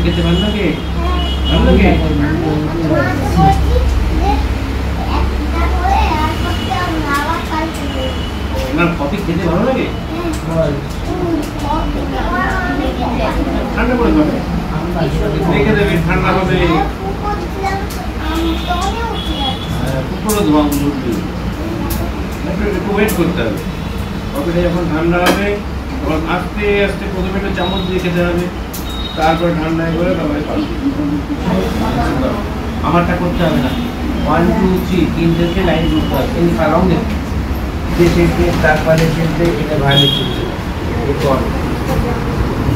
খেতে ভালো লাগে? ভালো লাগে? না কফি খেতে ভালো লাগে? ঠান্ডা করে খাবে, রেখে দেবে, ঠান্ডা হবে। কুকুরও ধোয়া উঠবে, একটু ওয়েট করতে হবে। কফিটা যখন ঠান্ডা হবে তখন আস্তে আস্তে প্রথমে একটা চামচ দিয়ে খেতে হবে, তারপরে ঠান্ডা করে তারপরে আমারটা করতে হবে না। 1 2 3 3 থেকে লাইন করতে হবে। এই রাউন্ডে দেশে তারপরে খেলতে এটা ভালো চলছে। এরপর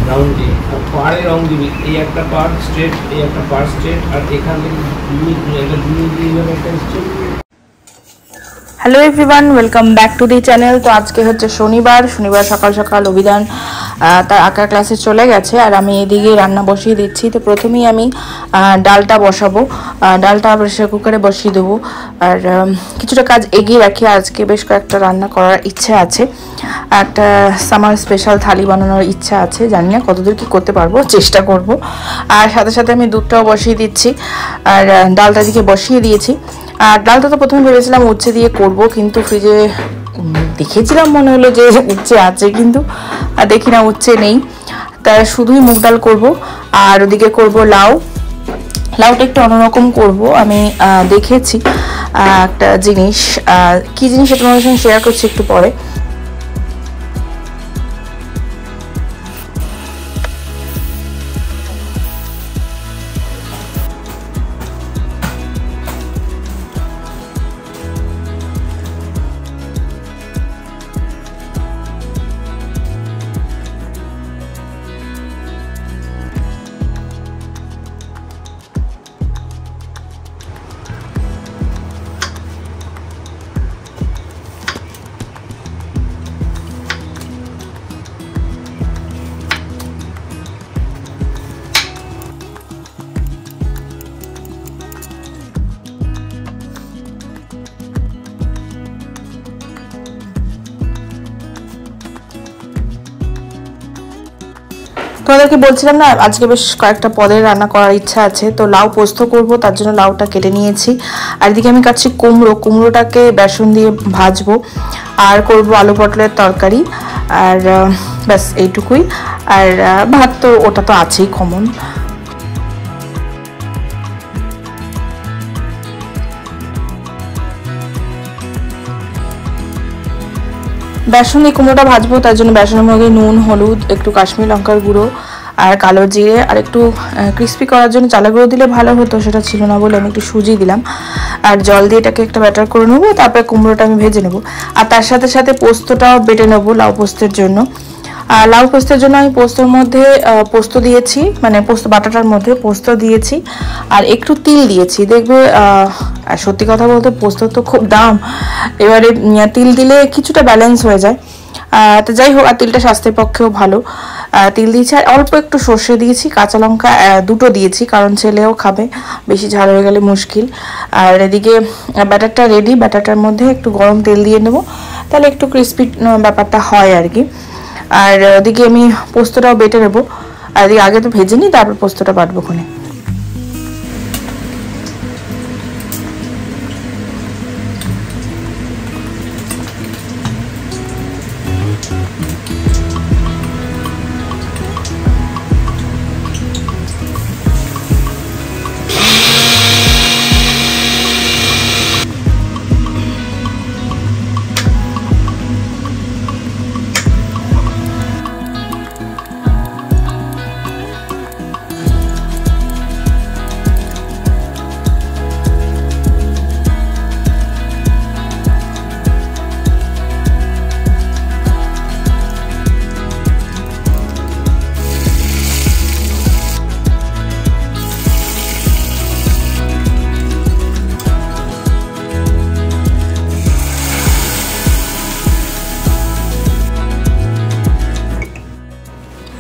রাউন্ড দিয়ে পাড়ে রাউন্ড দিবি, এই একটা পার্ট স্ট্রেট, এই একটা পার্ট স্ট্রেট, আর এখান থেকে একটা straight. Hello everyone, welcome back to the channel. তো আজকে হচ্ছে শনিবার সকাল সকাল অভিধান তার আঁকার ক্লাসে চলে গেছে, আর আমি এদিকে রান্না বসিয়ে দিচ্ছি। তো প্রথমেই আমি ডালটা বসাবো, ডালটা প্রেসার কুকারে বসিয়ে দেবো। আর কিছুটা কাজ এগিয়ে রাখি, আজকে বেশ কয়েকটা রান্না করার ইচ্ছে আছে। একটা সামার স্পেশাল থালি বানানোর ইচ্ছা আছে, জানি না কতদূর কি করতে পারবো, চেষ্টা করব। আর সাথে সাথে আমি দুধটাও বসিয়ে দিচ্ছি, আর ডালটা দিকে বসিয়ে দিয়েছি। আর ডালটা তো প্রথমে ভেবেছিলাম উচ্ছে দিয়ে করব, কিন্তু ফ্রিজে দেখেছিলাম মনে হলো যে উচ্ছে আছে, কিন্তু দেখি না উচ্ছে নেই, তাই শুধুই মুগ ডাল করব। আর ওদিকে করব লাউটা একটু অন্যরকম করব। আমি দেখেছি একটা জিনিস, কি জিনিস সেটা তোমাদের সঙ্গে শেয়ার করছি একটু পরে। তোমাদেরকে বলছিলাম না আজকে বেশ কয়েকটা পদের রান্না করার ইচ্ছা আছে। তো লাউ পোস্ত করব, তার জন্য লাউটা কেটে নিয়েছি। আর এদিকে আমি কাটছি কুমড়োটাকে বেসন দিয়ে ভাজবো, আর করব আলু পটলের তরকারি। আর ব্যাস এইটুকুই। আর ভাত তো ওটা তো আছেই কমন। বেসন দিয়ে কুমড়োটা ভাজবো, তার জন্য বেসনের মধ্যে নুন, হলুদ, একটু কাশ্মীরি লঙ্কার গুঁড়ো আর কালো জিরে, আর একটু ক্রিস্পি করার জন্য চালের গুঁড়ো দিলে ভালো হতো, সেটা ছিল না বলে আমি একটু সুজি দিলাম। আর জল দিয়ে এটাকে একটা ব্যাটার করে নেবো, তারপরে কুমড়োটা আমি ভেজে নেবো। আর তার সাথে সাথে পোস্তটাও বেটে নেবো লাউ পোস্তের জন্য। আর লাউ পোস্তের জন্য আমি পোস্তর মধ্যে পোস্ত দিয়েছি, মানে পোস্ত বাটাটার মধ্যে পোস্ত দিয়েছি, আর একটু তিল দিয়েছি। দেখবে সত্যি কথা বলতে পোস্ত তো খুব দাম, এবারে তিল দিলে কিছুটা ব্যালেন্স হয়ে যায়। তো যাই হোক, আর তিলটা স্বাস্থ্যের পক্ষেও ভালো। তিল দিয়েছি, আর অল্প একটু সর্ষে দিয়েছি, কাঁচা লঙ্কা দুটো দিয়েছি, কারণ ছেলেও খাবে, বেশি ঝাল হয়ে গেলে মুশকিল। আর এদিকে ব্যাটারটা রেডি, ব্যাটারটার মধ্যে একটু গরম তেল দিয়ে নেবো, তাহলে একটু ক্রিস্পি ব্যাপারটা হয় আর কি। আর ওদিকে আমি পোস্তটাও বেটে নেবো, আর এদিকে আগে তো ভেজে নিই, তারপর পোস্তটা বাটবো ওখানে।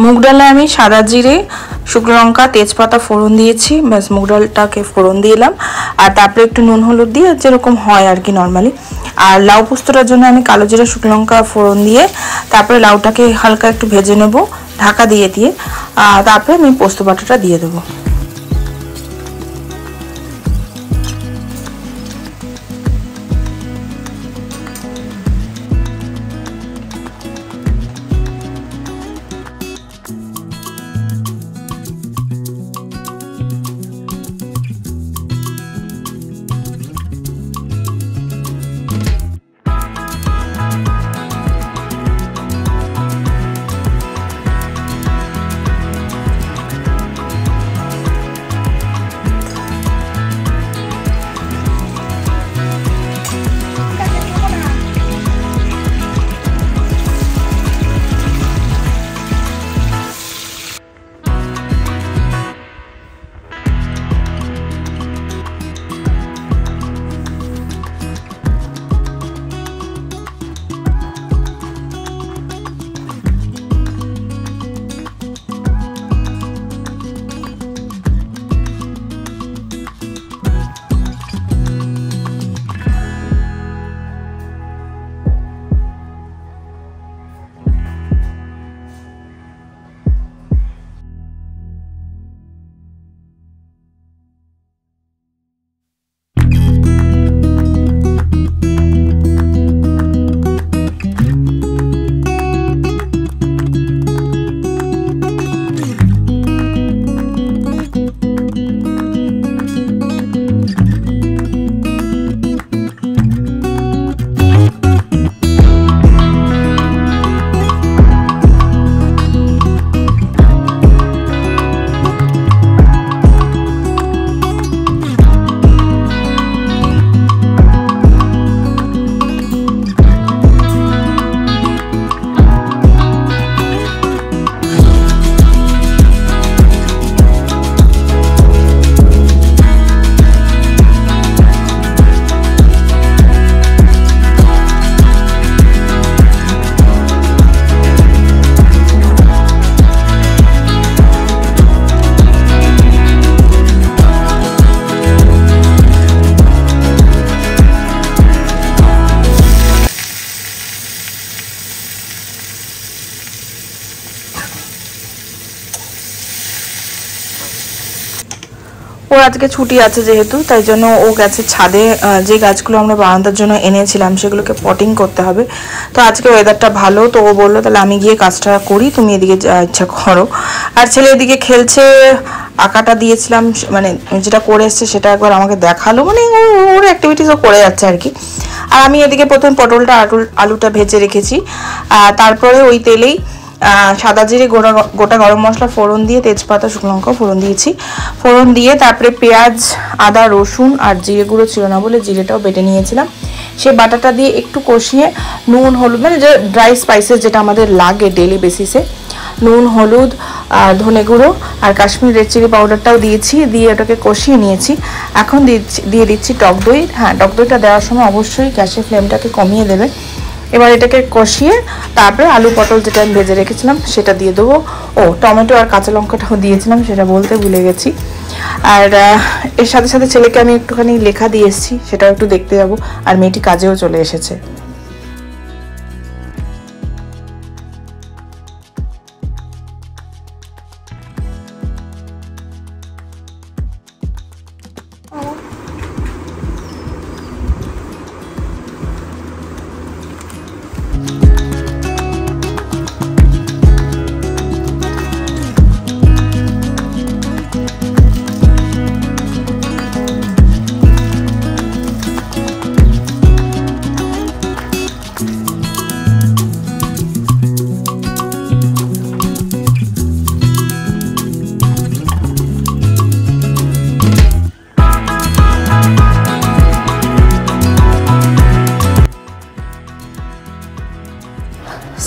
মুগ ডালে আমি সাদা জিরে, শুকনো লঙ্কা, তেজপাতা ফোড়ন দিয়েছি, ব্যাস মুগ ডালটাকে ফোড়ন দিলাম। আর তারপরে একটু নুন হলুদ দিয়ে যেরকম হয় আর কি নর্মালি। আর লাউ পোস্তটার জন্য আমি কালো জিরা শুকনো লঙ্কা ফোড়ন দিয়ে তারপরে লাউটাকে হালকা একটু ভেজে নেব ঢাকা দিয়ে তারপরে আমি পোস্ত বাটাটা দিয়ে দেবো। ওর আজকে ছুটি আছে যেহেতু, তাই জন্য ও গেছে ছাদে। যে গাছগুলো আমরা বারান্দার জন্য এনেছিলাম সেগুলোকে পটিং করতে হবে। তো আজকে ওয়েদারটা ভালো, তো ও বললো তাহলে আমি গিয়ে কাজটা করি, তুমি এদিকে যা ইচ্ছা করো। আর ছেলে এদিকে খেলছে। আঁকাটা দিয়েছিলাম, মানে যেটা করে এসছে সেটা একবার আমাকে দেখালো, মানে ওর অ্যাক্টিভিটিসও করে যাচ্ছে আর কি। আর আমি এদিকে প্রথম পটলটা আলুটা ভেজে রেখেছি। তারপরে ওই তেলেই সাদা জিরে গোটা গরম মশলা ফোড়ন দিয়ে তেজপাতা শুকনো লঙ্কা ফোড়ন দিয়েছি। ফোড়ন দিয়ে তারপরে পেঁয়াজ আদা রসুন আর জিরে গুঁড়ো ছিল না বলে জিরেটাও বেটে নিয়েছিলাম, সে বাটাটা দিয়ে একটু কষিয়ে নুন হলুদ, মানে যে ড্রাই স্পাইসেস যেটা আমাদের লাগে ডেলি বেসিসে, নুন হলুদ ধনে গুঁড়ো আর কাশ্মীর রেড চিলি পাউডারটাও দিয়েছি, দিয়ে ওটাকে কষিয়ে নিয়েছি। এখন দিয়ে দিচ্ছি টক দই। হ্যাঁ, টক দইটা দেওয়ার সময় অবশ্যই গ্যাসের ফ্লেমটাকে কমিয়ে দেবে। এবার এটাকে কষিয়ে তারপরে আলু পটল যেটা আমি ভেজে রেখেছিলাম সেটা দিয়ে দেবো। ও টমেটো আর কাঁচা লঙ্কাটাও দিয়েছিলাম, সেটা বলতে ভুলে গেছি। আর এর সাথে সাথে ছেলেকে আমি একটুখানি লেখা দিয়ে এসেছি, সেটাও একটু দেখতে যাবো। আর মেয়েটি কাজেও চলে এসেছে।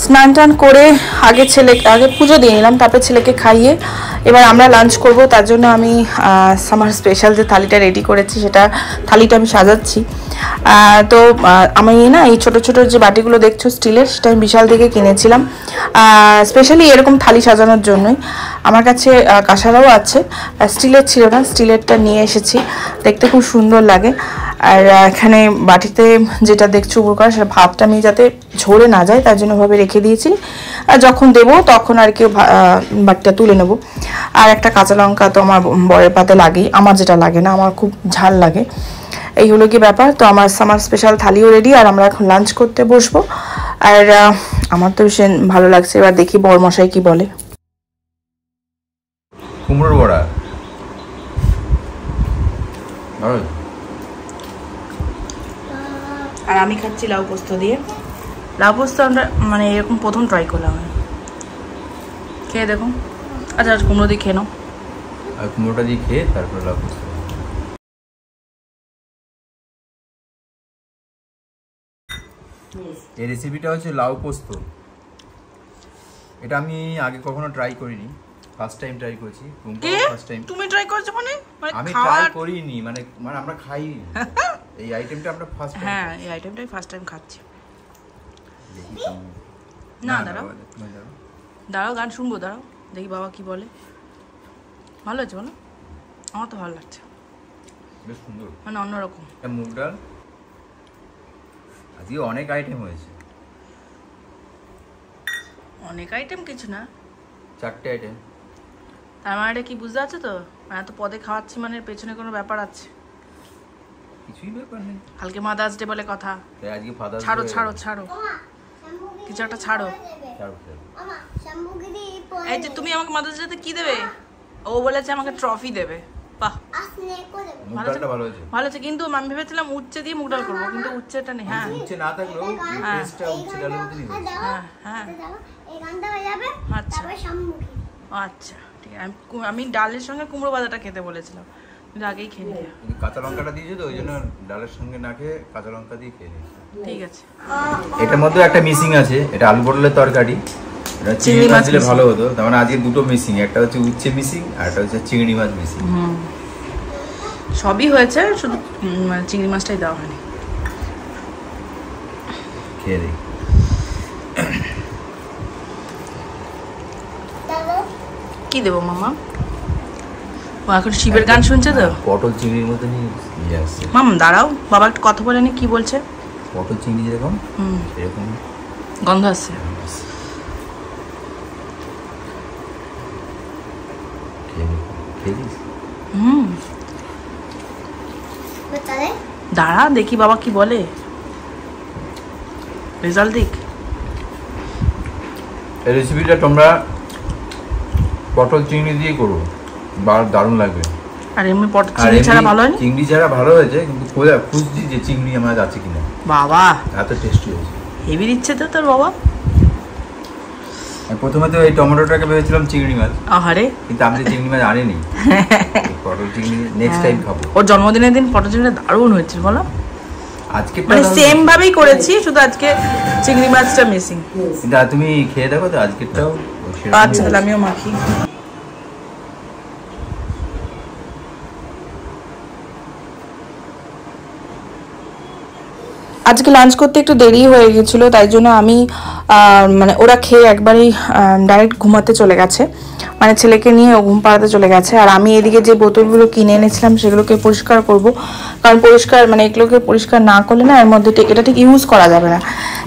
স্নান টান করে আগে পুজো দিয়ে নিলাম, তারপরে ছেলেকে খাইয়ে এবার আমরা লাঞ্চ করব, তার জন্য আমি সামার স্পেশাল যে থালিটা রেডি করেছি সেটা থালিটা আমি সাজাচ্ছি। তো আমি না এই ছোটো ছোটো যে বাটিগুলো দেখছো স্টিলের, সেটা আমি বিশাল থেকে কিনেছিলাম স্পেশালি এরকম থালি সাজানোর জন্যই। আমার কাছে কাঁসারাও আছে, স্টিলের ছিল না, স্টিলেরটা নিয়ে এসেছি, দেখতে খুব সুন্দর লাগে। আর এখানে বাটিতে যেটা দেখছো উপর করা, সেটা ভাতটা আমি যাতে ঝরে না যায় তার জন্য ভাবে রেখে দিয়েছি, যখন দেবো তখন আর কি বাটিটা তুলে নেব। আর একটা কাঁচা লঙ্কা তো আমার বরের পাতে লাগেই, আমার যেটা লাগে না, আমার খুব ঝাল লাগে। এই হলো কি ব্যাপার। তো আমার সামার স্পেশাল থালিও রেডি, আর আমরা এখন লাঞ্চ করতে বসবো। আর আমার তো ভীষণ ভালো লাগছে। এবার দেখি বরমশাই কি বলে। কুমড়োর বড়া আর আমি খাচ্ছি লাউ পোস্ত দিয়ে। লাউ পোস্ত আমরা মানে এরকম প্রথম ট্রাই করলাম, খেয়ে দেখুন। আচ্ছা কুমড়ো দিয়ে খেয়ে নাও। আর কুমড়োটা দিয়ে খেয়ে তারপরে লাউ পোস্ত। এই রেসিপিটা হচ্ছে লাউ পোস্ত। এটা আমি আগে কখনো ট্রাই করিনি, ফার্স্ট টাইম ট্রাই করছি। ফার্স্ট টাইম তুমি ট্রাই করেছো? মানে আমি ট্রাই করিনি, মানে আমরা খাই এই আইটেমটা আমরা ফার্স্ট টাইম। হ্যাঁ, এই আইটেমটাই ফার্স্ট টাইম খাচ্ছি। না দাঁড়াও দাঁড়াও, গান শুনবো, দাঁড়াও দেখি বাবা কি বলে। ভালো আছে বলো? আমার তো ভালো লাগছে, বেশ সুন্দর, মানে অন্যরকম। মুগ ডাল, আজকে অনেক আইটেম হয়েছে। অনেক আইটেম কিছু না, 4টে আইটেম। তার মানে এটা কি বুঝতে পারছো তো? এত পদে খাওয়াচ্ছি মানে পেছনে কোনো ব্যাপার আছে? কিছুই ব্যাপার নেই, কালকে মাদার্স ডে বলে কথা। তাই আজকে ফাদার্স ডে। ছাড়ো ছাড়ো ছাড়ো, কিছু একটা ছাড়ো। এই যে তুমি আমাকে মাদার্স ডেতে কি দেবে? ও বলেছে আমাকে ট্রফি দেবে। বাহ, ভালো আছে। কিন্তু আমি ভেবেছিলাম উচ্ছে দিয়ে মুগ ডাল করবো, কিন্তু উচ্ছেটা নেই। হ্যাঁ, উচ্ছে না থাকলেও টেস্টটা উচ্ছে ডালের মতো নিয়ে যাবে। হ্যাঁ হ্যাঁ, এই গানটা হয়ে যাবে। আচ্ছা আচ্ছা, ঠিক আছে। আমি ডালের সঙ্গে কুমড়ো ভাজাটা খেতে বলেছিলাম, কিন্তু আগেই খেয়ে নিই। কাঁচা লঙ্কাটা দিয়েছো তো, ওই জন্য ডালের সঙ্গে না খেয়ে কাঁচা লঙ্কা দিয়ে খেয়ে নিই। ঠিক আছে। এটার মধ্যে একটা মিসিং আছে, এটা আলু পটলের তরকারি। চিংড়ি মাছ দিলে ভালো হতো, তার মানে আজকে দুটো মিসিং, একটা হচ্ছে উচ্ছে মিসিং আর একটা হচ্ছে চিংড়ি মাছ মিসিং। সবই হয়েছে, শুধু চিংড়ি মাছটাই দেওয়া হয়নি। খেয়ে দেখি। কি দেবো মামা? ও এখন শিবের গান শুনছে তো। পটল চিংড়ির মতো নিয়ে আসছে। মাম দাঁড়াও, বাবা একটু কথা বলে নি, কি বলছে? পটল চিংড়ি যেরকম এরকম গন্ধ আসছে। দাঁড়া দেখি বাবা কি বলে, রেজাল্ট দেখ। এই রেসিপিটা তোমরা পটল চিংড়ি দিয়ে করো, দারুণ লাগবে। আর এমনি পটল চিংড়ি ছাড়া ভালো হয়নি? চিংড়ি ছাড়া ভালো হয়েছে, কিন্তু খুঁজছি যে চিংড়ি আমার আছে কিনা। বাবা এত টেস্টি হয়েছে, হেভি দিচ্ছে তো তোর বাবা। প্রথমে তো এই টমেটোটাকে ভেবেছিলাম চিংড়ি মাছ, আহারে, কিন্তু আমি তো চিংড়ি মাছ আনিনি। পটল চিংড়ি নেক্সট টাইম খাবো। ওর জন্মদিনের দিন পটল চিংড়ি দারুণ হয়েছে বলো। আজকে মানে সেম ভাবেই করেছি, শুধু আজকে চিংড়ি মাছটা মিসিং। কিন্তু তুমি খেয়ে দেখো তো আজকেরটাও। আচ্ছা তাহলে আমিও মাখি। আজকে লাঞ্চ করতে একটু দেরি হয়ে গেছিলো, তাই জন্য আমি মানে ওরা খেয়ে একবারেই ডাইরেক্ট ঘুমাতে চলে গেছে, মানে ছেলেকে নিয়ে ও ঘুম পাড়াতে চলে গেছে। আর আমি এদিকে যে বোতলগুলো কিনে এনেছিলাম সেগুলোকে পরিষ্কার করব, কারণ পরিষ্কার মানে এগুলোকে পরিষ্কার না করলে না এর মধ্যে এটা ঠিক ইউজ করা যাবে না।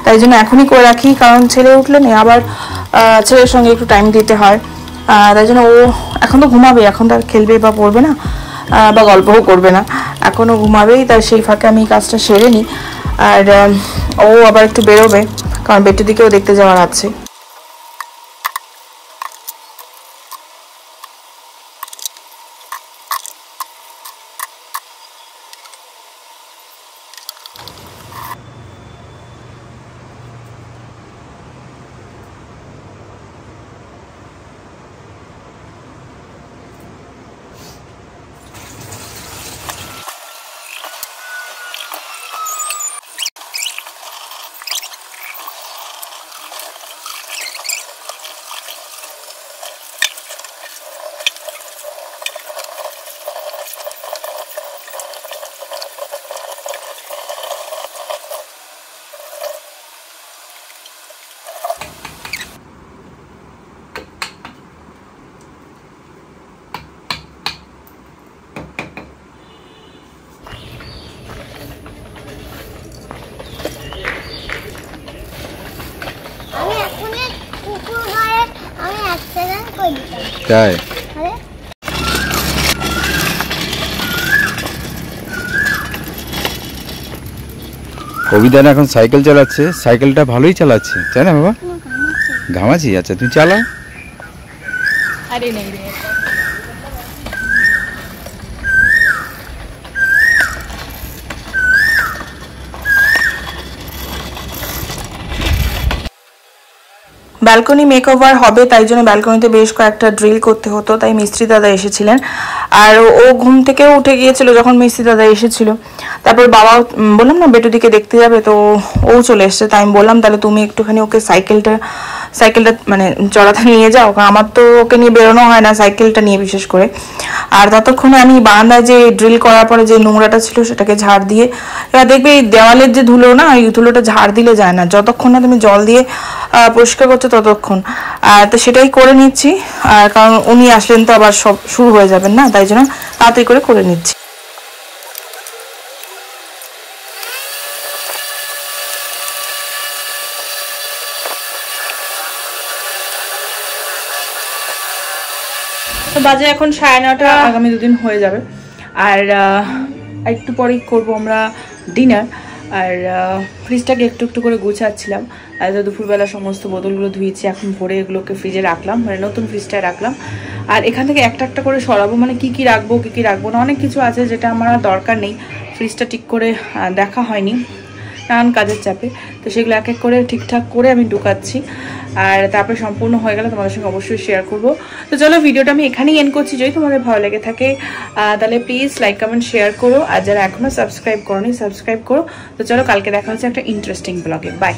তাই জন্য এখনই করে রাখি, কারণ ছেলে উঠলে না আবার ছেলের সঙ্গে একটু টাইম দিতে হয়। তাই জন্য ও এখন তো ঘুমাবে, এখন তো আর খেলবে বা পড়বে না বা গল্পও করবে না, এখনও ঘুমাবেই। তাই সেই ফাঁকে আমি কাজটা সেরে নিই। আর ও আবার একটু বেরোবে, কারণ বেটের দিকেও দেখতে যাওয়ার আছে। তাই অভিধান এখন সাইকেল চালাচ্ছে, সাইকেলটা ভালোই চালাচ্ছে, তাই না বাবা? ঘামাছি? আচ্ছা তুমি চালা। আরে নেই রে, ব্যালকনি মেকওভার হবে, তাই জন্য ব্যালকনিতে বেশ কয়েকটা ড্রিল করতে হতো, তাই মিস্ত্রি দাদা এসেছিলেন। আর ও ঘুম থেকেও উঠে গিয়েছিল যখন মিস্ত্রি দাদা এসেছিল। তারপর বাবা বললাম না বেটুদিকে দেখতে যাবে, তো ও চলে এসছে। তাই আমি বললাম তাহলে তুমি একটুখানি ওকে সাইকেলটা মানে চড়াতে নিয়ে যাও, কারণ আমার তো ওকে নিয়ে বেরোনো হয় না, সাইকেলটা নিয়ে বিশেষ করে। আর ততক্ষণে আমি বারান্দায় যে ড্রিল করার পরে যে নোংরাটা ছিল সেটাকে ঝাড় দিয়ে, এবার দেখবে এই দেওয়ালের যে ধুলো না, এই ধুলোটা ঝাড় দিলে যায় না, যতক্ষণ না তুমি জল দিয়ে পরিষ্কার করছো ততক্ষণ। তো সেটাই করে নিচ্ছি, কারণ উনি আসলেন তো আবার সব শুরু হয়ে যাবেন না, তাই জন্য তাড়াতাড়ি করে নিচ্ছি। তো বাজে এখন 9:30, আগামী 2 দিন হয়ে যাবে। আর একটু পরেই করবো আমরা ডিনার। আর ফ্রিজটাকে একটু একটু করে গুছাচ্ছিলাম। আর দুপুরবেলা সমস্ত বোতলগুলো ধুয়েছি, এখন ভরে এগুলোকে ফ্রিজে রাখলাম, মানে নতুন ফ্রিজটায় রাখলাম। আর এখান থেকে একটা একটা করে সরাবো, মানে কি কি রাখবো কি কি রাখবো না, অনেক কিছু আছে যেটা আমার আর দরকার নেই। ফ্রিজটা ঠিক করে দেখা হয়নি নানান কাজের চাপে, তো সেগুলো এক এক করে ঠিকঠাক করে আমি ঢুকাচ্ছি। আর তারপরে সম্পূর্ণ হয়ে গেলে তোমাদের সঙ্গে অবশ্যই শেয়ার করবো। তো চলো ভিডিওটা আমি এখানেই এন্ড করছি। যদি তোমাদের ভালো লেগে থাকে তাহলে প্লিজ লাইক কমেন্ট শেয়ার করো, আর যারা এখনো সাবস্ক্রাইব করোনি সাবস্ক্রাইব করো। তো চলো কালকে দেখা হচ্ছে একটা ইন্টারেস্টিং ব্লগে। বাই।